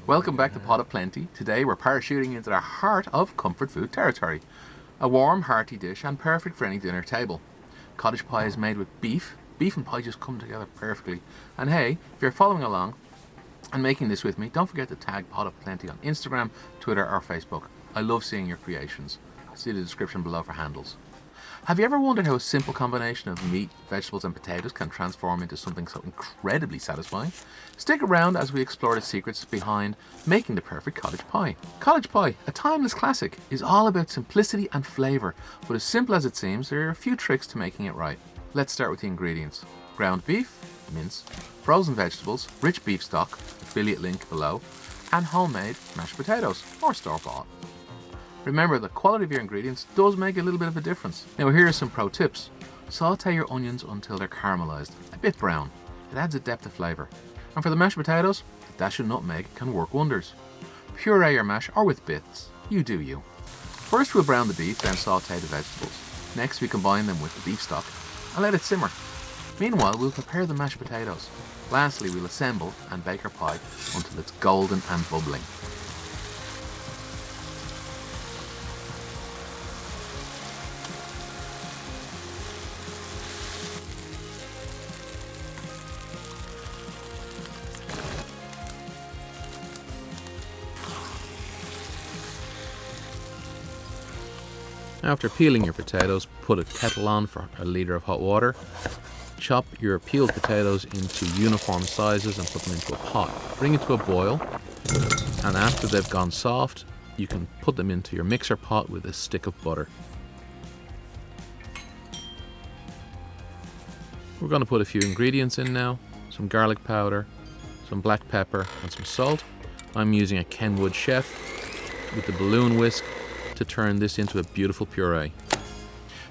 Welcome back to Pot of Plenty. Today we're parachuting into the heart of comfort food territory. A warm, hearty dish and perfect for any dinner table. Cottage pie is made with beef. Beef and pie just come together perfectly. And hey, if you're following along and making this with me, don't forget to tag Pot of Plenty on Instagram, Twitter or Facebook. I love seeing your creations. See the description below for handles. Have you ever wondered how a simple combination of meat, vegetables and potatoes can transform into something so incredibly satisfying? Stick around as we explore the secrets behind making the perfect cottage pie. Cottage pie, a timeless classic, is all about simplicity and flavour, but as simple as it seems, there are a few tricks to making it right. Let's start with the ingredients. Ground beef, mince, frozen vegetables, rich beef stock, affiliate link below, and homemade mashed potatoes, or store-bought. Remember, the quality of your ingredients does make a little bit of a difference. Now here are some pro tips. Saute your onions until they're caramelised, a bit brown. It adds a depth of flavour. And for the mashed potatoes, a dash of nutmeg can work wonders. Puree your mash or with bits, you do you. First we'll brown the beef, then saute the vegetables. Next we combine them with the beef stock and let it simmer. Meanwhile we'll prepare the mashed potatoes. Lastly we'll assemble and bake our pie until it's golden and bubbling. After peeling your potatoes, put a kettle on for a litre of hot water. Chop your peeled potatoes into uniform sizes and put them into a pot. Bring it to a boil, and after they've gone soft, you can put them into your mixer pot with a stick of butter. We're going to put a few ingredients in now. Some garlic powder, some black pepper and some salt. I'm using a Kenwood Chef with the balloon whisk to turn this into a beautiful puree.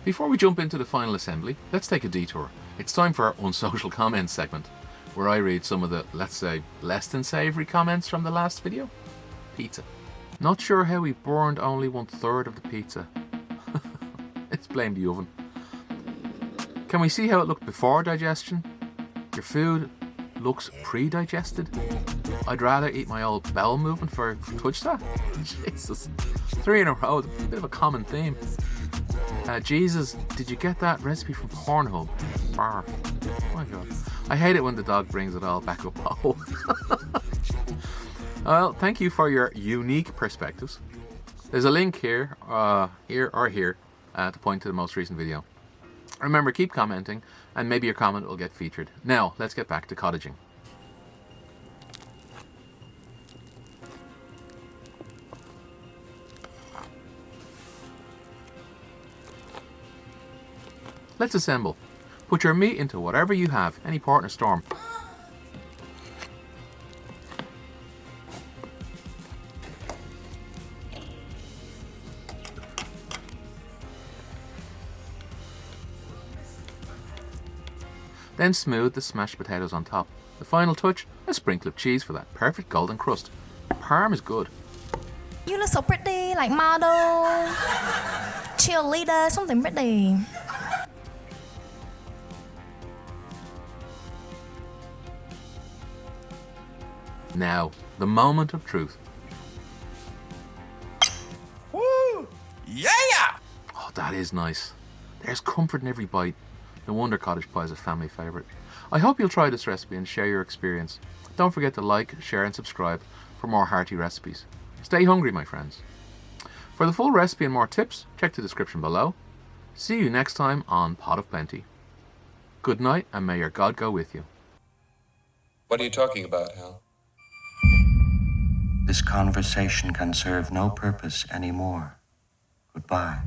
Before we jump into the final assembly, let's take a detour. It's time for our unsocial comments segment, where I read some of the, let's say, less than savoury comments from the last video. Pizza. Not sure how we burned only 1/3 of the pizza. Let's blame the oven. Can we see how it looked before digestion? Your food looks pre-digested. I'd rather eat my old bowel movement for touch that. Jesus. 3 in a row, a bit of a common theme. Jesus, did you get that recipe from Pornhub? Barf. Oh my god. I hate it when the dog brings it all back up whole. Well, thank you for your unique perspectives. There's a link here to point to the most recent video. Remember, keep commenting, and maybe your comment will get featured. Now, let's get back to cottaging. Let's assemble. Put your meat into whatever you have, any pot in a storm. Then smooth the smashed potatoes on top. The final touch, a sprinkle of cheese for that perfect golden crust. Parm is good. You look so pretty, like model, cheerleader, something pretty. Now, the moment of truth. Woo! Yeah! Oh, that is nice. There's comfort in every bite. No wonder cottage pie is a family favourite. I hope you'll try this recipe and share your experience. Don't forget to like, share and subscribe for more hearty recipes. Stay hungry, my friends. For the full recipe and more tips, check the description below. See you next time on Pot of Plenty. Good night and may your God go with you. What are you talking about, Hal? This conversation can serve no purpose anymore. Goodbye.